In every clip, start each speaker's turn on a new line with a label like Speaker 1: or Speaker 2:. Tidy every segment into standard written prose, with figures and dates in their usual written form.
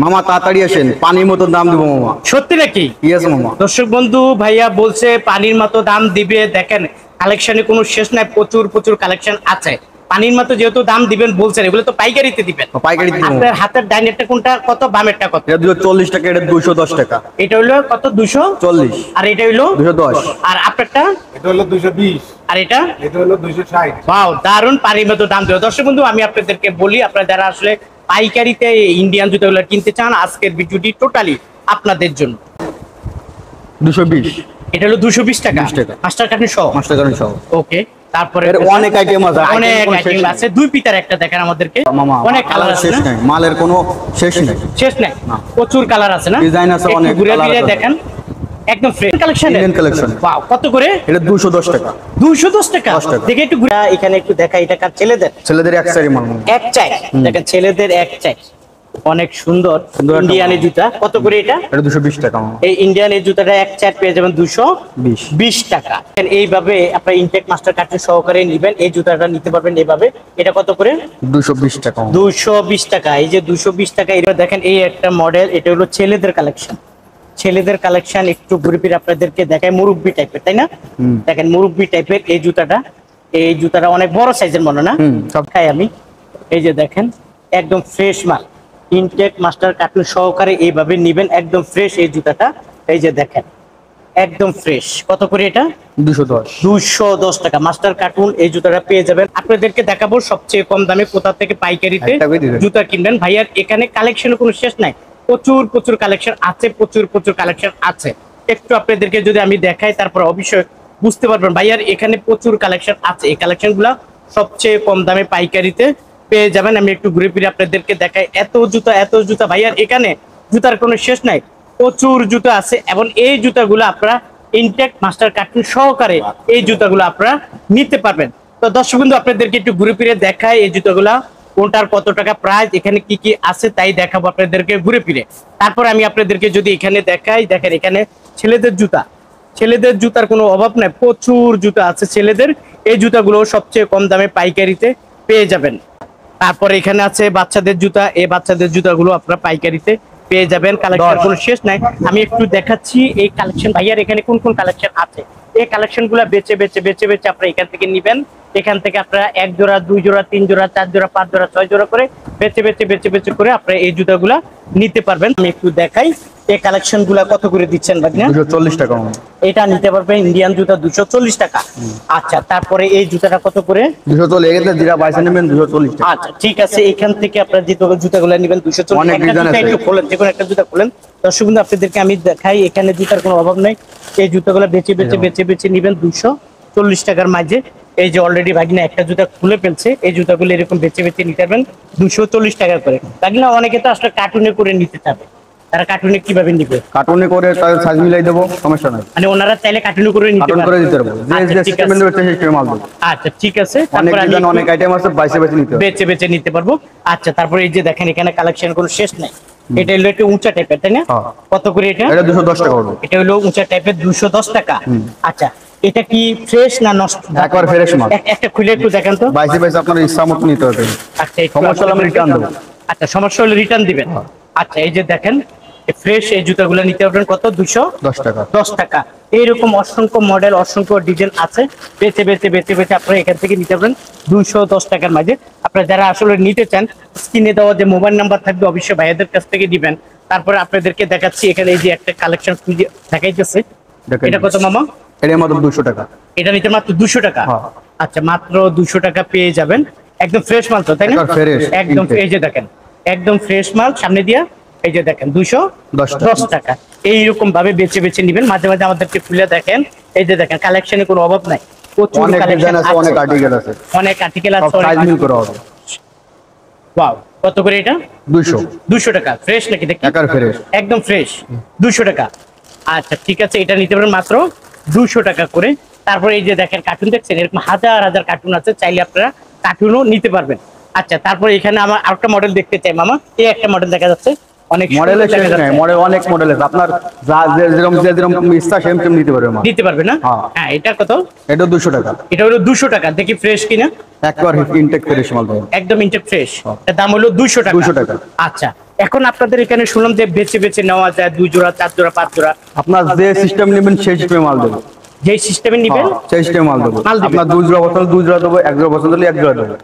Speaker 1: মামা তাড়াতাড়ি আসেন, পানির মতো দাম দিব মামা।
Speaker 2: সত্যি নাকি?
Speaker 1: ইয়েস মামা।
Speaker 2: দর্শক বন্ধু ভাইয়া বলছে পানির মতো দাম দিবে। দেখেন কালেকশনে কোনো শেষ নাই, প্রচুর প্রচুর কালেকশন আছে। পানির মতো যেহেতু দাম দিবেন বলছেন, এগুলো তো পাইকারিতে দিবেন।
Speaker 1: পাইকারিতে দিব।
Speaker 2: আপনার হাতের ডাইনেরটা কোনটা কত, বামেরটা কত?
Speaker 1: এটা 240 টাকা, এটা 210 টাকা।
Speaker 2: এটা হলো কত?
Speaker 1: 240।
Speaker 2: আর এটা হলো
Speaker 1: 210।
Speaker 2: আর আপনারটা?
Speaker 3: এটা হলো 220।
Speaker 2: আর এটা?
Speaker 3: এটা হলো 260।
Speaker 2: ওয়াও, দারুন পানির মতো দাম দেবে। দর্শক বন্ধু আমি আপনাদেরকে বলি, আপনারা যারা আসলে পাইকারিতে ইন্ডিয়ান জুতাগুলো কিনতে চান, আজকের ভিডিওটি টোটালি আপনাদের জন্য।
Speaker 1: 220।
Speaker 2: এটা হলো 220 টাকা,
Speaker 1: 20 টাকা।
Speaker 2: মাস্টার কার্টুন সহ।
Speaker 1: মাস্টার কার্ড সহ।
Speaker 2: ওকে, তারপরে
Speaker 1: এর অনেক আইটেম আছে,
Speaker 2: অনেক
Speaker 1: আইটেম কোনো শেষ
Speaker 2: আইটেম
Speaker 1: নেই।
Speaker 2: আছে। দুই পিতার একটা দেখেন আমাদেরকে,
Speaker 1: মামা
Speaker 2: অনেক কালার আছে
Speaker 1: শেষ
Speaker 2: না?
Speaker 1: নাই, মালের কোনো শেষ নেই।
Speaker 2: শেষ নাই,
Speaker 1: না।
Speaker 2: প্রচুর কালার আছে না?
Speaker 1: ডিজাইন আছে
Speaker 2: একটু
Speaker 1: অনেক,
Speaker 2: ঘুরে
Speaker 1: কালার
Speaker 2: ফিরে
Speaker 1: আছে।
Speaker 2: দেখেন, একদম fresh collection.
Speaker 1: Indian collection.
Speaker 2: Wow, কত করে?
Speaker 1: এটা 210 টাকা।
Speaker 2: 210 টাকা।
Speaker 1: 10 টাকা।
Speaker 2: দেখে একটু ঘুরে এখানে একটু দেখা, এটা কার? ছেলেদের
Speaker 1: ছেলেদের এক সারি মাল মামা।
Speaker 2: এক চাই। দেখেন ছেলেদের এক চাই, অনেক সুন্দর
Speaker 1: সুন্দর একটা
Speaker 2: ইন্ডিয়ানের
Speaker 1: মাল।
Speaker 2: জুতা। কত করে এটা?
Speaker 1: এটা 220 টাকা মামা।
Speaker 2: এই ইন্ডিয়ানের জুতাটা এক চার পেয়ে যাবেন
Speaker 1: 20।
Speaker 2: 220 টাকা। এইভাবে আপনার ইনটেক মাস্টার কার্টুন সহকারে নেবেন, এই জুতাটা নিতে পারবেন এইভাবে। এটা কত করে?
Speaker 1: 220 টাকা মামা।
Speaker 2: 220 টাকা। এই যে 220 টাকা। এটা দেখেন, এই একটা মডেল, এটা হলো ছেলেদের কালেকশন। ছেলেদের কালেকশন একটু ঘুরে ফিরে আপনাদেরকে দেখায়, মুরব্বি টাইপের, তাই না? দেখেন মুরব্বি টাইপের এই জুতাটা। এই জুতাটা অনেক বড় সাইজের মনে না?
Speaker 1: সব
Speaker 2: খাই আমি। এই যে দেখেন, একদম ফ্রেশ মাল, ইনটেক মাস্টার কার্টুন সহকারে এইভাবে নিবেন, একদম ফ্রেশ এই জুতাটা। এই যে দেখেন, একদম ফ্রেশ। কত করে এটা?
Speaker 1: 210।
Speaker 2: 210 টাকা মাস্টার কার্টুন এই জুতাটা পেয়ে যাবেন। আপনাদেরকে দেখাবো সবচেয়ে কম দামে কোথা থেকে পাইকারিতে
Speaker 1: একটা করে দিবেন।
Speaker 2: জুতা কিনবেন। ভাইয়ার এখানে কালেকশনের কোনো শেষ নাই, প্রচুর প্রচুর কালেকশন আছে, প্রচুর প্রচুর কালেকশন আছে। একটু আপনাদেরকে যদি আমি দেখাই, তারপর অবশ্যই বুঝতে পারবেন ভাইয়ার এখানে প্রচুর কালেকশন আছে। এই কালেকশনগুলো সবচেয়ে কম দামে পাইকারিতে পেয়ে যাবেন। আমি একটু ঘুরে ফিরে আপনাদেরকে দেখাই। এত জুতা, এত জুতা ভাইয়ার এখানে, জুতার কোনো শেষ নাই, প্রচুর জুতা আছে। এবং এই জুতাগুলো আপনারা ইনটেক মাস্টার কার্টুন সহকারে এই জুতাগুলো আপনারা নিতে পারবেন। তো দর্শক বন্ধু আপনাদেরকে একটু ঘুরে ফিরে দেখাই এই জুতাগুলা কোনটার কত টাকা প্রাইস, এখানে কি কি আছে তাই দেখাবো আপনাদেরকে ঘুরে ফিরে। তারপর আমি আপনাদেরকে যদি এখানে দেখাই, দেখেন এখানে ছেলেদের জুতা, ছেলেদের জুতার কোনো অভাব নাই, প্রচুর জুতা আছে ছেলেদের। এই জুতাগুলো সবচেয়ে কম দামে পাইকারিতে পেয়ে যাবেন। তারপরে এখানে আছে বাচ্চাদের জুতা, এই বাচ্চাদের জুতাগুলো আপনারা পাইকারিতে পেয়ে যাবেন। কালেকশন কোনো শেষ নাই। আমি একটু দেখাচ্ছি এই কালেকশন ভাইয়ার এখানে কোন কোন কালেকশন আছে। এই কালেকশন গুলা বেছে বেছে বেছে বেছে আপনারা এখান থেকে নিবেন। এখান থেকে আপনারা 1 জোড়া 2 জোড়া 3 জোড়া 4 জোড়া 5 জোড়া 6 জোড়া করে বেছে বেছে বেছে বেছে করে আপনারা এই জুতাগুলা নিতে পারবেন। আমি একটু দেখাই এই কালেকশন গুলা কত করে দিচ্ছেন ভাগনা।
Speaker 1: 240 টাকা মামা।
Speaker 2: এটা নিতে পারবেন ইন্ডিয়ান জুতা 240 টাকা। আচ্ছা, তারপরে এই জুতাটা কত করে?
Speaker 1: 240। এখানে যেটা বাইসে নেবেন 240 টাকা।
Speaker 2: আচ্ছা ঠিক আছে, এখান থেকে আপনারা যে জুতাগুলো নেবেন 240।
Speaker 1: অনেক
Speaker 2: একটা
Speaker 1: ডিজাইন
Speaker 2: জুতা
Speaker 1: আছে।
Speaker 2: একটু খোলেন, যে কোনো একটা জুতা খোলেন। দর্শক বন্ধু আপনাদেরকে আমি দেখাই, এখানে জুতার কোনো অভাব নাই। এই জুতাগুলো বেছে বেছে বেছে বেছে নেবেন 240 টাকার মাঝে। এই যে অলরেডি ভাগিনা একটা জুতা খুলে ফেলছে, এই জুতাগুলো এরকম বেছে বেছে নিতে পারবেন 240 টাকা করে। ভাগিনা অনেকে তো আসলে কার্টুনে করে নিতে চাবে, তারা কার্টুনে কিভাবে নিবে?
Speaker 1: কার্টুনে করে তার সাইজ মিলাই দেবো, সমস্যা নাই।
Speaker 2: মানে ওনারা চাইলে কার্টুনে করে নিতে
Speaker 1: কার্টুন করে
Speaker 2: পারবে।
Speaker 1: দিতে পারবো, যে
Speaker 2: আচ্ছা,
Speaker 1: যে
Speaker 2: ঠিক
Speaker 1: সিস্টেম
Speaker 2: আছে।
Speaker 1: দেবে সেই সিস্টেমে মাল দেবো।
Speaker 2: আচ্ছা ঠিক আছে,
Speaker 1: অনেক
Speaker 2: তারপর আমি
Speaker 1: ডিজাইন,
Speaker 2: একটু
Speaker 1: অনেক আইটেম আছে, বাইসে বাইসে নিতে হবে।
Speaker 2: বেছে বেছে নিতে পারবো। আচ্ছা, তারপরে এই যে দেখেন এখানে কালেকশন কোনো শেষ নাই। এটা হলো একটু উঁচা টাইপের, তাই না?
Speaker 1: হ্যাঁ।
Speaker 2: কত করে এটা?
Speaker 1: এটা 210 টাকা হবে।
Speaker 2: এটা হলো উঁচা টাইপের 210 টাকা। আচ্ছা, এটা কি ফ্রেশ না নষ্ট?
Speaker 1: একবার ফ্রেশ মাল।
Speaker 2: একটা খুলে একটু দেখেন তো।
Speaker 1: বাইসে বাইসে আপনার ইচ্ছা মতো নিতে হবে।
Speaker 2: আচ্ছা, একটু
Speaker 1: সমস্যা হলে আমি রিটার্ন দেবো।
Speaker 2: আচ্ছা, সমস্যা হলে রিটার্ন দিবেন। আচ্ছা, এই যে দেখেন ফ্রেশ এই জুতাগুলো নিতে পারবেন কত?
Speaker 1: 210 টাকা।
Speaker 2: 10 টাকা। এইরকম অসংখ্য মডেল, অসংখ্য ডিজাইন আছে, বেছে বেছে বেছে বেছে আপনারা এখান থেকে নিতে পারবেন 210 টাকার মাঝে। আপনারা যারা আসলে নিতে চান, স্ক্রিনে দেওয়া যে মোবাইল নাম্বার থাকবে অবশ্যই ভাইয়াদের কাছ থেকে দিবেন। তারপরে আপনাদেরকে দেখাচ্ছি এখানে এই যে একটা কালেকশন দেখাইতেছে।
Speaker 1: দেখেন।
Speaker 2: এটা কত মামা?
Speaker 1: এটা মাত্র 200 টাকা।
Speaker 2: এটা নিতে মাত্র 200 টাকা।
Speaker 1: হ্যাঁ।
Speaker 2: আচ্ছা, মাত্র 200 টাকা পেয়ে যাবেন। একদম ফ্রেশ মাল তো, তাই না?
Speaker 1: একদম fresh,
Speaker 2: একদম।
Speaker 1: intake।
Speaker 2: এই যে দেখেন একদম ফ্রেশ মাল সামনে দিয়া। এই যে দেখেন 210 টাকা। এইরকম ভাবে বেছে বেছে নিবেন, মাঝে মাঝে আমাদেরকে খুলে দেখেন। এই যে দেখেন কালেকশনে কোনো অভাব নাই, প্রচুর
Speaker 1: অনেক
Speaker 2: কালেকশন
Speaker 1: ডিজাইন আছে, অনেক
Speaker 2: আছে,
Speaker 1: আর্টিকেল আছে,
Speaker 2: অনেক আর্টিকেল
Speaker 1: সব
Speaker 2: আছে।
Speaker 1: সাইজ মিল করা হবে।
Speaker 2: ওয়াও, কত করে এটা?
Speaker 1: 200
Speaker 2: 200 টাকা। ফ্রেশ নাকি দেখি?
Speaker 1: একার ফ্রেশ।
Speaker 2: একদম ফ্রেশ 200 টাকা। আচ্ছা ঠিক আছে, এটা নিতে পারেন মাত্র 200 টাকা করে। তারপরে এই যে দেখেন কার্টুন দেখছেন, এরকম হাজার হাজার কার্টুন আছে, চাইলে আপনারা কার্টুনও নিতে পারবেন। আচ্ছা, তারপরে এখানে আমার আরেকটা মডেল দেখতে চাই মামা। এই একটা মডেল দেখা যাচ্ছে, অনেক
Speaker 1: মডেলের
Speaker 2: সুন্দর
Speaker 1: শেষ
Speaker 2: দেখা
Speaker 1: নাই,
Speaker 2: যাচ্ছে।
Speaker 1: মডেল অনেক মডেল আছে, আপনার যেরকম ইচ্ছা সেরকম নিতে পারবে মাল।
Speaker 2: দিতে পারবে না?
Speaker 1: হ্যাঁ।
Speaker 2: হ্যাঁ, এটা কত?
Speaker 1: এটা 200 টাকা,
Speaker 2: এটা হলো 200 টাকা। দেখি ফ্রেশ কিনা।
Speaker 1: একবার ইনটেক ফ্রেশ মাল পাবেন।
Speaker 2: একদম ইনটেক ফ্রেশ। এর দাম হলো 200 টাকা।
Speaker 1: 200 টাকা।
Speaker 2: আচ্ছা, এখন আপনাদের এখানে শুনলাম যে বেছে বেছে নেওয়া যায় 2 জোড়া 4 জোড়া 5 জোড়া।
Speaker 1: আপনার যে সিস্টেম নেবেন সেই সিস্টেমে মাল দেবো।
Speaker 2: যেই সিস্টেমে নিবেন
Speaker 1: সেই সিস্টেমে মাল দেবো।
Speaker 2: মাল দিবেন।
Speaker 1: আপনার 2 জোড়া পছন্দ 2 জোড়া দেবো, 1 জোড়া পছন্দ হলে 1 জোড়া দেবো।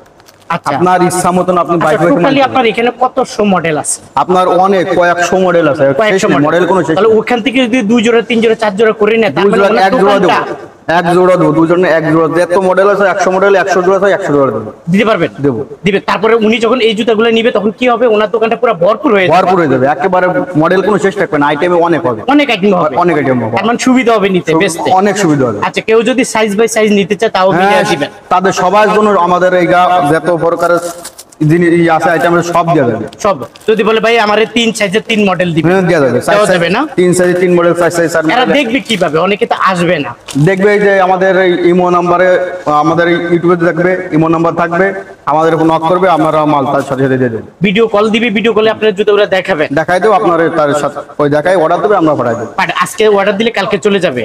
Speaker 2: আচ্ছা,
Speaker 1: আপনার ইচ্ছা মতন আপনি বাইক বাইক
Speaker 2: টোটালি আপনার এখানে কতশো মডেল আছে?
Speaker 1: আপনার অনেক কয়েকশো মডেল আছে,
Speaker 2: কয়েকশো
Speaker 1: মডেল কোনো শেষ
Speaker 2: তাহলে
Speaker 1: নেই।
Speaker 2: ওখান থেকে যদি 2 জোড়া 3 জোড়া 4 জোড়া করে নেয়, তার
Speaker 1: 2
Speaker 2: মানে
Speaker 1: জোড়া
Speaker 2: ওনার
Speaker 1: 1 জোড়া দেবো,
Speaker 2: দোকানটা
Speaker 1: 1 জোড়া দেবো, 2 জোড়া 1 জোড়া, যত মডেল আছে 100 মডেল 100 জোড়া আছে 100 জোড়া দেবো।
Speaker 2: দিতে পারবেন?
Speaker 1: দেবো।
Speaker 2: দিবে। তারপরে উনি যখন এই জুতাগুলো নিবে তখন কি হবে? ওনার দোকানটা পুরো ভরপুর হয়ে যাবে।
Speaker 1: ভরপুর হয়ে যাবে, একেবারে মডেল কোনো শেষ থাকবে না, আইটেমে অনেক হবে,
Speaker 2: অনেক আইটেম হবে।
Speaker 1: অনেক আইটেম হবে,
Speaker 2: তার মানে সুবিধা হবে নিতে, বেচতে।
Speaker 1: অনেক সুবিধা হবে।
Speaker 2: আচ্ছা, কেউ যদি সাইজ বাই সাইজ নিতে চায় তাও মিলিয়ে
Speaker 1: হ্যাঁ,
Speaker 2: দিবেন?
Speaker 1: তাদের সবার জন্য আমাদের এই যত প্রকারের জিনিস আছে আইটেম সব দেওয়া যাবে।
Speaker 2: সব যদি বলে ভাই আমার 3 সাইজের 3 মডেল দিবেন,
Speaker 1: হ্যাঁ, দেওয়া যাবে,
Speaker 2: দেওয়া যাবে না?
Speaker 1: 3 সাইজ 3 মডেল 4 সাইজ 4
Speaker 2: এরা
Speaker 1: মডেল।
Speaker 2: দেখবে কিভাবে? অনেকে তো আসবে না।
Speaker 1: দেখবে এই যে আমাদের এই ইমো নাম্বারে, আমাদের ইউটিউবে দেখবে ইমো নাম্বার থাকবে, আমাদের উপর নক করবে, আমরা মাল তার সাথে সাথে দিয়ে দেবো।
Speaker 2: ভিডিও কল দিবে, ভিডিও কলে আপনার জুতোগুলো দেখাবেন।
Speaker 1: দেখাই দেবো আপনার তার সাথে, ওই দেখাই অর্ডার দেবে, আমরা পাঠাই দেবো।
Speaker 2: বাট আজকে অর্ডার দিলে কালকে চলে যাবে।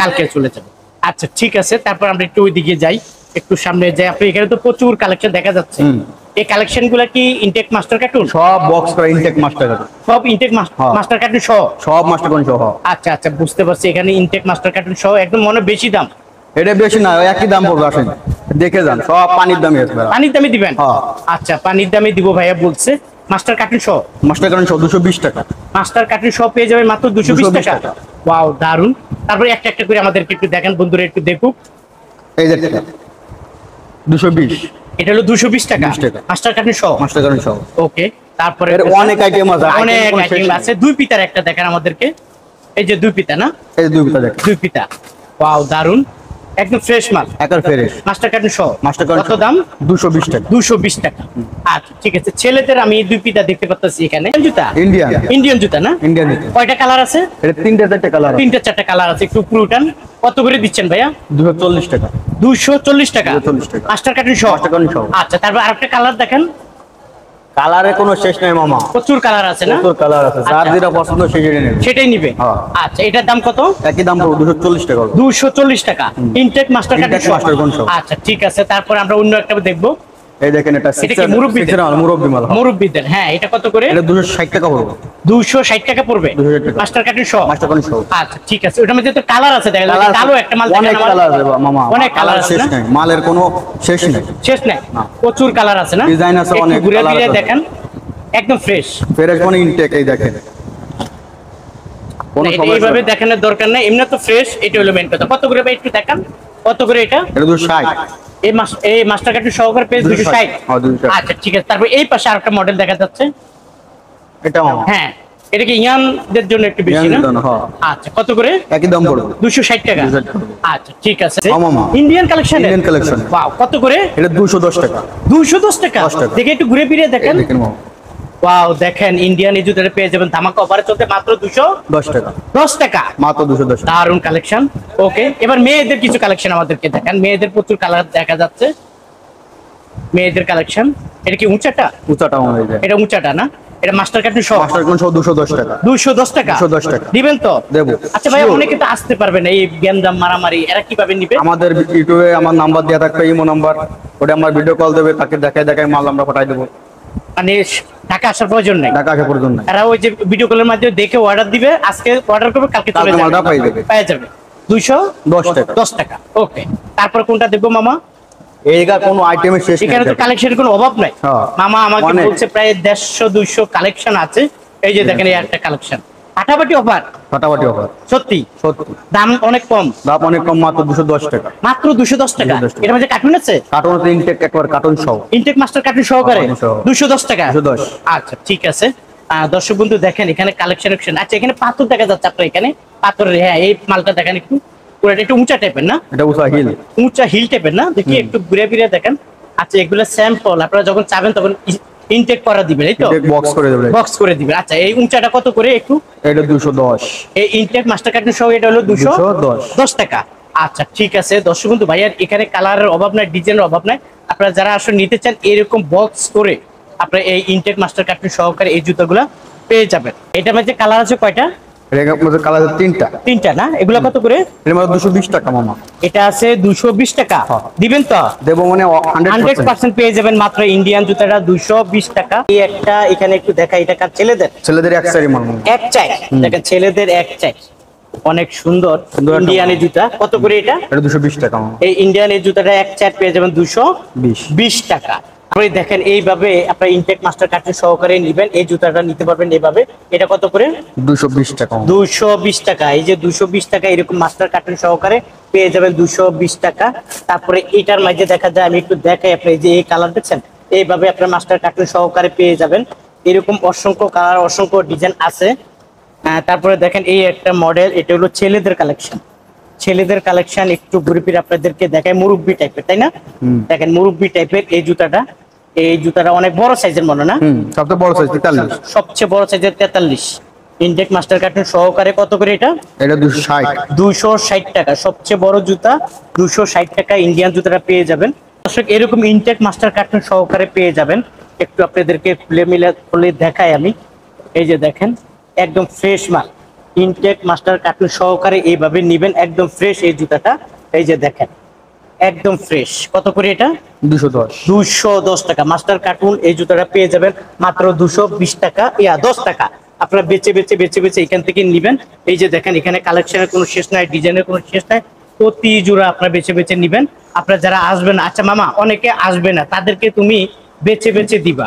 Speaker 2: কালকে চলে যাবে। আচ্ছা, ঠিক আছে। তারপর আমরা একটু ওইদিকে যাই, একটু সামনে যাই। আপনি এখানে তো প্রচুর কালেকশন দেখা যাচ্ছে। এই কালেকশন গুলা কি ইনটেক মাস্টার কার্টুন?
Speaker 1: সব বক্স করা ইনটেক মাস্টার কার্টুন,
Speaker 2: সব ইনটেক মাস্টার কার্টুন সহ?
Speaker 1: সব মাস্টার কার্টুন সহ।
Speaker 2: আচ্ছা আচ্ছা, বুঝতে পারছি। এখানে ইনটেক মাস্টার কার্টুন সহ, একদম মনে বেশি দাম।
Speaker 1: এটা বেশি না, একই দাম পড়বে, আসেন দেখে যান, সব পানির দামই আছে।
Speaker 2: পানির দামে দিবেন?
Speaker 1: হ্যাঁ।
Speaker 2: আচ্ছা, পানির দামে দিব ভাইয়া বলছে। মাস্টার কার্টুন সহ?
Speaker 1: মাস্টার কার্টুন সহ 220 টাকা।
Speaker 2: মাস্টার কার্টুন সহ পেয়ে যাবে মাত্র 220 টাকা।
Speaker 1: টাকা।
Speaker 2: ওয়াও, দারুন। তারপরে একটা একটা করে আমাদেরকে একটু দেখেন, বন্ধুরা একটু দেখুক।
Speaker 1: এই যে 220,
Speaker 2: এটা হলো 220 টাকা
Speaker 1: 20 টাকা।
Speaker 2: মাস্টার কার্টুন সহ।
Speaker 1: মাস্টার কার্টুন সহ।
Speaker 2: ওকে, তারপরে
Speaker 1: এর অনেক আইটেম আছে,
Speaker 2: অনেক
Speaker 1: item কোনো শেষ
Speaker 2: আইটেম
Speaker 1: নেই।
Speaker 2: আছে। 2 পিতার একটা দেখেন আমাদেরকে। এই যে 2 পিতা না?
Speaker 1: এই যে 2 পিতা দেখেন,
Speaker 2: 2 পিতা। ওয়াও, দারুন। একদম ফ্রেশ মাল।
Speaker 1: একার ফ্রেশ
Speaker 2: মাস্টার কার্টুন সহ।
Speaker 1: মাস্টার কার্টুন
Speaker 2: কত দাম?
Speaker 1: 220 টাকা।
Speaker 2: 220 টাকা। আচ্ছা, ঠিক আছে। ছেলেদের আমি 2 পিতা দেখতে পাচ্ছি এখানে। জুতা?
Speaker 1: ইন্ডিয়ান,
Speaker 2: ইন্ডিয়ান জুতা না?
Speaker 1: ইন্ডিয়ান।
Speaker 2: কয়টা কালার আছে?
Speaker 1: এটা 3টা 4টা কালার আছে।
Speaker 2: 3টা 4টা কালার আছে। একটু পুরোটান কত করে দিচ্ছেন ভাইয়া?
Speaker 1: 240 টাকা।
Speaker 2: 240 টাকা
Speaker 1: 240 টাকা।
Speaker 2: মাস্টার কার্টুন সহ?
Speaker 1: মাস্টার কার্টুন সহ।
Speaker 2: আচ্ছা, তারপর আরেকটা কালার দেখেন।
Speaker 1: কালারে কোনো শেষ নাই মামা,
Speaker 2: প্রচুর কালার আছে না?
Speaker 1: প্রচুর কালার আছে, যার
Speaker 2: আচ্ছা।
Speaker 1: যেটা পছন্দ সেটাই নেবে।
Speaker 2: সেটাই নিবে?
Speaker 1: হ্যাঁ।
Speaker 2: আচ্ছা, এটার দাম কত?
Speaker 1: একই দাম পড়বে 240 টাকা।
Speaker 2: 240 টাকা intake master cartoon
Speaker 1: Intake master card সহ।
Speaker 2: আচ্ছা, ঠিক আছে। তারপর আমরা অন্য একটা দেখবো।
Speaker 1: এই দেখেন, এটা
Speaker 2: এটা কি মুরব্বিদের?
Speaker 1: মুরব্বি মাল।
Speaker 2: মুরব্বিদের। হ্যাঁ, এটা কত করে?
Speaker 1: এটা 260 টাকা পড়বে।
Speaker 2: 260 টাকা পড়বে
Speaker 1: 260 টাকা।
Speaker 2: মাস্টার কার্টুন সহ?
Speaker 1: মাস্টার কার্টুন সহ।
Speaker 2: আচ্ছা, ঠিক আছে। ওটার মধ্যে তো কালার আছে, দেখা যাচ্ছে
Speaker 1: কালার
Speaker 2: কালো একটা মাল
Speaker 1: অনেক
Speaker 2: দেখেন আমার।
Speaker 1: কালার আছে মামা,
Speaker 2: অনেক কালার আছে
Speaker 1: শেষ
Speaker 2: না?
Speaker 1: নাই, মালের কোনো শেষ নেই।
Speaker 2: শেষ নাই,
Speaker 1: না।
Speaker 2: প্রচুর কালার আছে না?
Speaker 1: ডিজাইন আছে
Speaker 2: একটু
Speaker 1: অনেক,
Speaker 2: ঘুরে
Speaker 1: কালার
Speaker 2: ফিরে
Speaker 1: আছে।
Speaker 2: দেখেন, একদম ফ্রেশ।
Speaker 1: ফ্রেশ মানে ইনটেক, এই দেখেন কোনো সমস্যা
Speaker 2: এইভাবে
Speaker 1: নেই।
Speaker 2: দেখানোর দরকার নেই, এমনি তো ফ্রেশ। এটা হলো মেন কথা। কত করে ভাই একটু দেখান, কত করে এটা?
Speaker 1: এটা 260।
Speaker 2: এই মাস্টার কার্টুন সহকারে পেজ 260।
Speaker 1: হ্যাঁ, 260।
Speaker 2: আচ্ছা, ঠিক আছে। তারপর এই পাশে আরেকটা মডেল দেখা যাচ্ছে।
Speaker 1: এটা মামা
Speaker 2: হ্যাঁ, এটা কি ইয়ানদের জন্য একটু বেশি না?
Speaker 1: ইয়ানদের জন্য, হ্যাঁ।
Speaker 2: আচ্ছা, কত করে?
Speaker 1: একই দাম পড়বে।
Speaker 2: 260 টাকা।
Speaker 1: 260 টাকা।
Speaker 2: আচ্ছা, ঠিক আছে।
Speaker 1: হ্যাঁ, মামা।
Speaker 2: Indian collection?
Speaker 1: Indian collection।
Speaker 2: Wow, কত করে?
Speaker 1: এটা 210 টাকা।
Speaker 2: 210 টাকা।
Speaker 1: 10 টাকা।
Speaker 2: দেখে একটু ঘুরে ফিরে
Speaker 1: এই
Speaker 2: দেখেন।
Speaker 1: দেখেন মামা,
Speaker 2: ওয়াও, দেখেন ইন্ডিয়ান এই জুতোটা পেয়ে যাবেন ধামাকা অফারে চলতে মাত্র
Speaker 1: 10 টাকা,
Speaker 2: 210 টাকা।
Speaker 1: মাত্র 210 টাকা।
Speaker 2: দারুন কালেকশন। ওকে, এবার মেয়েদের কিছু কালেকশন আমাদেরকে দেখান। মেয়েদের প্রচুর কালার দেখা যাচ্ছে। মেয়েদের কালেকশন। এটা কি উঁচাটা?
Speaker 1: উঁচাটা মামা, এই যে
Speaker 2: এটা উঁচাটা না? এটা মাস্টার কার্টুন সহ?
Speaker 1: মাস্টার কার্টুন সহ 210 টাকা।
Speaker 2: 210 টাকা।
Speaker 1: 210 টাকা।
Speaker 2: দিবেন তো?
Speaker 1: দেবো।
Speaker 2: আচ্ছা ভাই,
Speaker 1: Sure।
Speaker 2: অনেকে তো আসতে পারবে না, এই গ্যান্দাম মারামারি এরা কিভাবে নিবে?
Speaker 1: আমাদের ইউটিউবে আমার নাম্বার দেওয়া থাকবে, ইমো নাম্বার, ওটা আমার ভিডিও কল দেবে, তাকে দেখায় দেখায় মাল আমরা পাঠাই দেবো।
Speaker 2: মানে ঢাকা আসার প্রয়োজন নেই?
Speaker 1: ঢাকা আসা পর্যন্ত না।
Speaker 2: এরা ওই যে ভিডিও কলের মাধ্যমে দেখে অর্ডার দিবে, আজকে অর্ডার করবে, কালকে চলে
Speaker 1: কালকে
Speaker 2: যাবে,
Speaker 1: মালটা পেয়ে যাবে।
Speaker 2: পেয়ে যাবে।
Speaker 1: 210 টাকা।
Speaker 2: 210 টাকা। ওকে, তারপর কোনটা দেখবো মামা?
Speaker 1: এই গা কোনো আইটেমের শেষ
Speaker 2: এখানে তো
Speaker 1: নেই।
Speaker 2: কালেকশনের কোনো অভাব নাই।
Speaker 1: হ্যাঁ।
Speaker 2: মামা আমাকে
Speaker 1: অনেক।
Speaker 2: বলছে প্রায় 150-200 কালেকশন আছে। এই যে দেখেন, এই একটা কালেকশন ফাটাফাটি অফার।
Speaker 1: ফাটাফাটি অফার,
Speaker 2: সত্যি
Speaker 1: সত্যি।
Speaker 2: দাম অনেক কম,
Speaker 1: দাম অনেক কম, মাত্র 210 টাকা।
Speaker 2: মাত্র 210 টাকা।
Speaker 1: 210 টাকা।
Speaker 2: এর মধ্যে কার্টুন আছে?
Speaker 1: কার্টুন আছে ইনটেক, একবার কার্টুন সহ।
Speaker 2: ইনটেক মাস্টার কার্টুন সহকারে
Speaker 1: কার্টুন সহ।
Speaker 2: 210 টাকা।
Speaker 1: 210।
Speaker 2: আচ্ছা, ঠিক আছে। দর্শক বন্ধু দেখেন, এখানে কালেকশন। আচ্ছা, এখানে পাথর দেখা যাচ্ছে আপনার এখানে পাথরের। হ্যাঁ, এই মালটা দেখেন একটু, পুরোটা একটু উঁচা টাইপের না?
Speaker 1: এটা উষা হিল।
Speaker 2: উঁচা হিল টাইপের না? দেখি একটু ঘুরে ফিরে দেখেন। আচ্ছা, এগুলো স্যাম্পল, আপনারা যখন চাবেন তখন ইনটেক করা দিবেন, এই তো?
Speaker 1: বক্স করে দেবে।
Speaker 2: বক্স করে দিবেন। আচ্ছা, এই উঁচাটা কত করে একটু?
Speaker 1: এটা 210।
Speaker 2: এই ইনটেক মাস্টার কার্টুন সহ এটা হলো
Speaker 1: 210
Speaker 2: 210 টাকা। আচ্ছা, ঠিক আছে। দর্শক বন্ধু ভাইয়ার এখানে কালারের অভাব নাই, ডিজাইনের অভাব নাই। আপনারা যারা আসলে নিতে চান এরকম বক্স করে, আপনারা এই ইনটেক মাস্টার কার্টুন সহকারে এই জুতোগুলা পেয়ে যাবেন। এটার মধ্যে কালার আছে কয়টা?
Speaker 1: এর মধ্যে কালার আছে তিনটা।
Speaker 2: তিনটা না? এগুলো কত করে?
Speaker 1: এর মধ্যে 220 টাকা মামা।
Speaker 2: এটা আছে 220 টাকা।
Speaker 1: হ্যাঁ।
Speaker 2: দিবেন তো?
Speaker 1: দেবো মানে 100%।
Speaker 2: 100% পেয়ে যাবেন মাত্র ইন্ডিয়ান জুতাটা 220 টাকা। এই একটা এখানে একটু দেখা, এটা কার? ছেলেদের।
Speaker 1: ছেলেদের এক সারি মামা।
Speaker 2: এক চাই, দেখেন ছেলেদের এক চাই, অনেক সুন্দর
Speaker 1: সুন্দর একটা
Speaker 2: ইন্ডিয়ানের জুতা। কত করে এটা?
Speaker 1: এটা 220 টাকা মামা।
Speaker 2: এই ইন্ডিয়ানের জুতাটা এক চার পেয়ে যাবেন 220 টাকা। আপনি দেখেন এইভাবে আপনার ইনটেক মাস্টার কার্ড সহকারে নেবেন, এই জুতাটা নিতে পারবেন এইভাবে। এটা কত করে?
Speaker 1: 220 টাকা মামা।
Speaker 2: 220 টাকা। এই যে 220 টাকা এরকম মাস্টার কার্টুন সহকারে পেয়ে যাবেন 220 টাকা। তারপরে এটার মাঝে দেখা যায়, আমি একটু দেখাই আপনি, এই যে এই কালার দেখছেন, এইভাবে আপনার মাস্টার কার্টুন সহকারে পেয়ে যাবেন। এরকম অসংখ্য কালার, অসংখ্য ডিজাইন আছে। তারপরে দেখেন এই একটা মডেল, এটা হলো ছেলেদের কালেকশন। ছেলেদের কালেকশন একটু ঘুরে ফিরে আপনাদেরকে দেখায়, মুরব্বি টাইপের, তাই না? দেখেন মুরব্বি টাইপের এই জুতাটা। এই জুতাটা অনেক বড় সাইজের মনে না?
Speaker 1: সবচেয়ে বড় সাইজ 43।
Speaker 2: সবচেয়ে বড় সাইজের 43। ইনটেক মাস্টার কার্টুন সহকারে কত করে এটা?
Speaker 1: এটা 260।
Speaker 2: 260 টাকা। সবচেয়ে বড় জুতা 260 টাকা ইন্ডিয়ান জুতাটা পেয়ে যাবেন। দর্শক এরকম ইনটেক মাস্টার কার্টুন সহকারে পেয়ে যাবেন। একটু আপনাদেরকে খুলে দেখাই আমি। এই যে দেখেন একদম ফ্রেশ মাল, ইনটেক মাস্টার কার্টুন সহকারে এইভাবে নেবেন, একদম ফ্রেশ এই জুতাটা। এই যে দেখেন একদম ফ্রেশ। কত করে এটা?
Speaker 1: 210।
Speaker 2: 210 টাকা। মাস্টার কার্টুন এই জুতাটা পেয়ে যাবেন মাত্র 220 টাকা, 10 টাকা। আপনারা বেচে বেচে বেচে বেচে এখান থেকে নিবেন। এই যে দেখেন এখানে কালেকশনের কোনো শেষ নাই, ডিজাইনের কোনো শেষ নাই, প্রতি জোড়া আপনারা বেচে বেচে নিবেন। আপনারা যারা আসবেন, আচ্ছা মামা অনেকে আসবে না, তাদেরকে তুমি বেচে বেচে দিবা।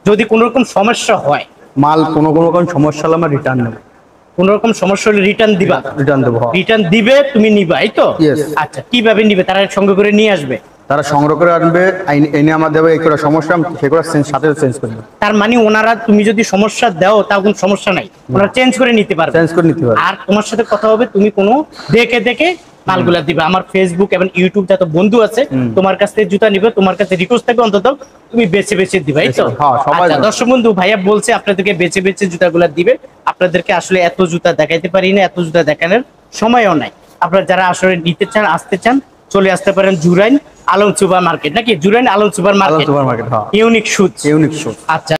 Speaker 2: যদি কোনো রকম সমস্যা হয়,
Speaker 1: মাল কোনো রকম সমস্যা হলে আমরা রিটার্ন নেব।
Speaker 2: কোনো রকম সমস্যা হলে রিটার্ন দিবা?
Speaker 1: রিটার্ন দেবো।
Speaker 2: রিটার্ন দিবে, তুমি নিবা, এই তো?
Speaker 1: Yes.
Speaker 2: আচ্ছা, কিভাবে নিবে? তারা সঙ্গে করে নিয়ে আসবে?
Speaker 1: তারা সংগ্রহ করে আনবে, এনে আমার দেবে, এই করে সমস্যা সে করে সাথে চেঞ্জ করে দেবে।
Speaker 2: তার মানে ওনারা, তুমি যদি সমস্যা দাও তাও কোনো সমস্যা নাই, ওনারা চেঞ্জ করে নিতে পারবে।
Speaker 1: চেঞ্জ করে নিতে পারবে।
Speaker 2: আর তোমার সাথে কথা হবে, তুমি কোনো দেখে দেখে মালগুলা দিবে। আমার ফেসবুক এবং ইউটিউব যত বন্ধু আছে তোমার কাছ থেকে জুতা নিবে, তোমার কাছে রিকোয়েস্ট থাকবে অন্তত তুমি বেছে বেছে দিবে, এই তো?
Speaker 1: হ্যাঁ, সবাই
Speaker 2: আচ্ছা, দর্শক বন্ধু, ভাইয়া বলছে আপনাদেরকে বেছে বেছে জুতাগুলা দিবে। আপনাদেরকে আসলে এত জুতা দেখাইতে পারি না, এত জুতা দেখানোর সময়ও নাই। আপনারা যারা আসলে নিতে চান, আসতে চান, চলে আসতে পারেন জুরাইন আলম সুপার মার্কেট, নাকি? Jurain Alam super market,
Speaker 1: super market, হ্যাঁ।
Speaker 2: Unique shoes.
Speaker 1: Unique shoes.
Speaker 2: আচ্ছা।